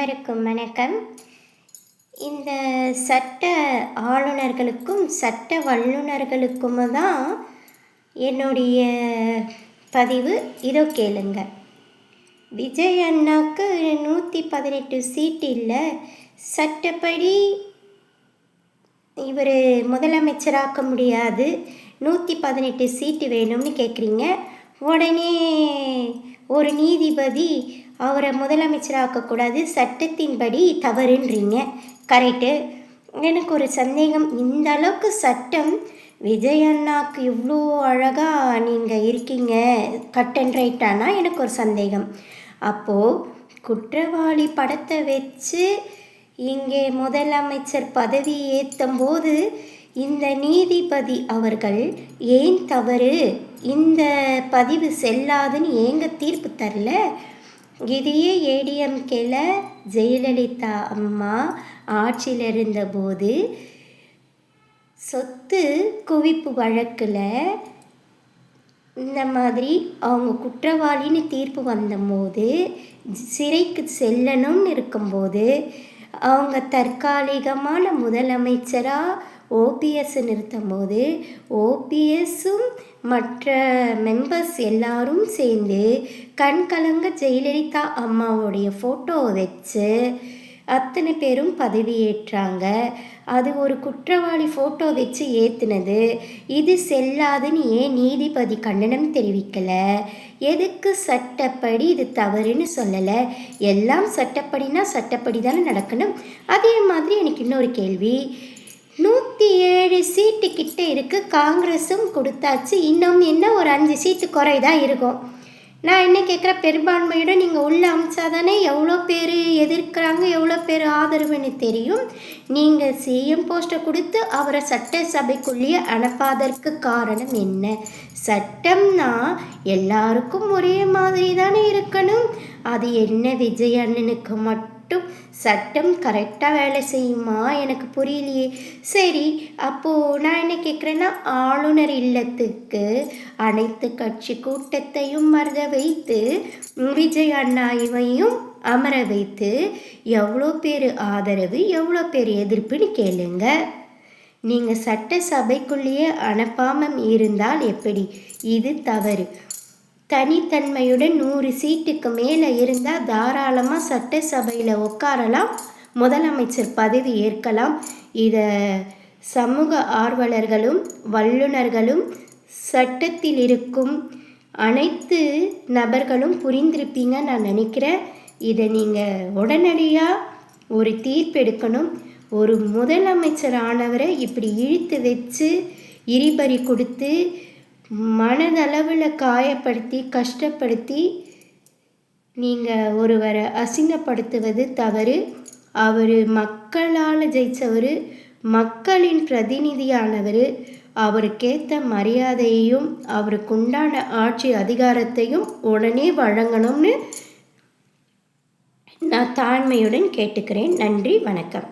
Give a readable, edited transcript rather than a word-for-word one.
அனைவருக்கும் வணக்கம். இந்த சட்ட ஆளுநர்களுக்கும் சட்ட வல்லுநர்களுக்கும் தான் என்னுடைய பதிவு. இதோ கேளுங்க. விஜய் அண்ணாக்கு 118 சீட்டு இல்லை, சட்டப்படி இவர் முதலமைச்சராக்க முடியாது, 118 சீட்டு வேணும்னு கேட்குறீங்க. உடனே ஒரு நீதிபதி அவரை முதலமைச்சராக்கக்கூடாது, சட்டத்தின்படி தவறுன்றீங்க. கரெக்டு. எனக்கு ஒரு சந்தேகம், இந்த அளவுக்கு சட்டம் விஜய் அண்ணாக்கு இவ்வளோ அழகாக நீங்கள் இருக்கீங்க, கட் அண்ட் ரைட்டானா எனக்கு ஒரு சந்தேகம். அப்போது குற்றவாளி படத்தை வச்சு இங்கே முதலமைச்சர் பதவி ஏற்றும் போது இந்த நீதிபதி அவர்கள் ஏன் தவறு, இந்த பதிவு செல்லாதுன்னு ஏங்க தீர்ப்பு தரல? இதையே ஏடிஎம்கேல ஜெயலலிதா அம்மா ஆட்சியில் இருந்தபோது சொத்து குவிப்பு வழக்கில் இந்த மாதிரி அவங்க குற்றவாளின்னு தீர்ப்பு வந்தபோது சிறைக்கு செல்லணும்னு இருக்கும்போது அவங்க தற்காலிகமான முதலமைச்சராக ஓபிஎஸ் நிறுத்தும் போது ஓபிஎஸும் மற்ற மெம்பர்ஸ் எல்லாரும் சேர்ந்து கண்கலங்க ஜெயலலிதா அம்மாவுடைய ஃபோட்டோவை வச்சு அத்தனை பேரும் பதவியேற்றாங்க. அது ஒரு குற்றவாளி ஃபோட்டோ வச்சு ஏற்றுனது, இது செல்லாதுன்னு ஏன் நீதிபதி கண்டனம் தெரிவிக்கலை? எதுக்கு சட்டப்படி இது தவறுன்னு சொல்லலை? எல்லாம் சட்டப்படினா சட்டப்படி தானே நடக்கணும். அதே மாதிரி எனக்கு இன்னொரு கேள்வி, 107 சீட்டு கிட்ட இருக்குது, காங்கிரஸும் கொடுத்தாச்சு, இன்னும் என்ன ஒரு 5 சீட்டு குறைதான் இருக்கும். நான் என்ன கேட்குறேன், பெரும்பான்மையுடன் நீங்கள் உள்ளே அமிச்சாதானே எவ்வளோ பேர் எதிர்க்கிறாங்க, எவ்வளோ பேர் ஆதரவுன்னு தெரியும். நீங்கள் சிஎம் போஸ்ட்டை கொடுத்து அவரை சட்டசபைக்குள்ளேயே அனுப்பாதற்கு காரணம் என்ன? சட்டம்னா எல்லாருக்கும் ஒரே மாதிரி தானே இருக்கணும். அது என்ன விஜய் அண்ணனுக்கு மட்டும் சட்டம் கரெக்டாக வேலை செய்யுமா? எனக்கு புரியலையே. சரி, அப்போது நான் என்ன கேட்குறேன்னா, ஆளுநர் இல்லத்துக்கு அனைத்து கட்சி கூட்டத்தையும் மறத வைத்து விஜய் அண்ணா இவையும் அமர வைத்து எவ்வளோ பேர் ஆதரவு எவ்வளோ பேர் எதிர்ப்புன்னு கேளுங்க. நீங்கள் சட்டசபைக்குள்ளேயே அனுப்பாமல் இருந்தால் எப்படி? இது தவறு. தனித்தன்மையுடன் 100 சீட்டுக்கு மேலே இருந்தால் தாராளமாக சட்டசபையில் உட்காரலாம், முதலமைச்சர் பதவி ஏற்கலாம். இதை சமூக ஆர்வலர்களும் வல்லுநர்களும் சட்டத்தில் இருக்கும் அனைத்து நபர்களும் புரிந்திருப்பீங்க நான் நினைக்கிறேன். இதை நீங்கள் உடனடியாக ஒரு தீர்ப்பு எடுக்கணும். ஒரு முதலமைச்சர் ஆனவரை இப்படி இழுத்து வச்சு இரிபறி கொடுத்து மனதளவில் காயப்படுத்தி கஷ்டப்படுத்தி நீங்கள் ஒருவரை அசிங்கப்படுத்துவது தவறு. அவர் மக்களால் ஜெயித்தவர், மக்களின் பிரதிநிதியானவர். அவருக்கேற்ற மரியாதையையும் அவருக்குண்டான ஆட்சி அதிகாரத்தையும் உடனே வழங்கணும்னு நான் தாழ்மையுடன் கேட்டுக்கிறேன். நன்றி, வணக்கம்.